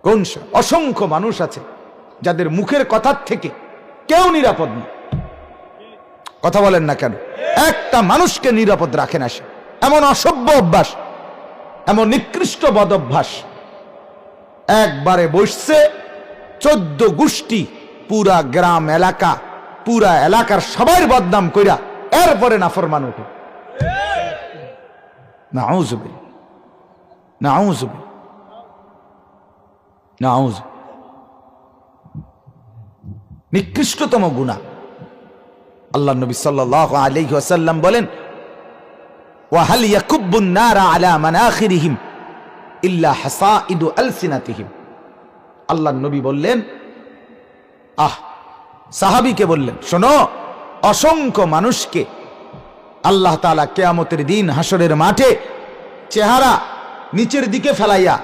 কোন অসংখ্য মানুষ আছে যাদের মুখের কথার থেকে কেউ নিরাপদ না। কথা বলেন না কেন? একটা মানুষকে নিরাপদ রাখে না সে। এমন অসভ্য অভ্যাস, এমন নিকৃষ্ট বদ অভ্যাস। একবারে বসছে 14 গোষ্ঠী, পুরা গ্রাম এলাকা, পুরা এলাকার সবার বদনাম কইরা এরপরে নাফরমান উঠে। নাউযুবিল্লাহ, নাউযুবিল্লাহ, নাউযুবিল্লাহ। নিকৃষ্টতম গুনাহ। আল্লাহ নবী সাল্লাল্লাহু আলাইহি ওয়াসাল্লাম বলেন, ওয়া হাল ইয়াকুব্বুন নারা আলা মানাখিরিহিম ইল্লা হাসাইদু আলসিনাতিহিম। আল্লাহ নবী বললেন, সাহাবীকে বললেন, শোনো, অসংখ্য মানুষকে আল্লাহ তাআলা কিয়ামতের দিন হাসরের মাঠে চেহারা নিচের দিকে ফেলাইয়া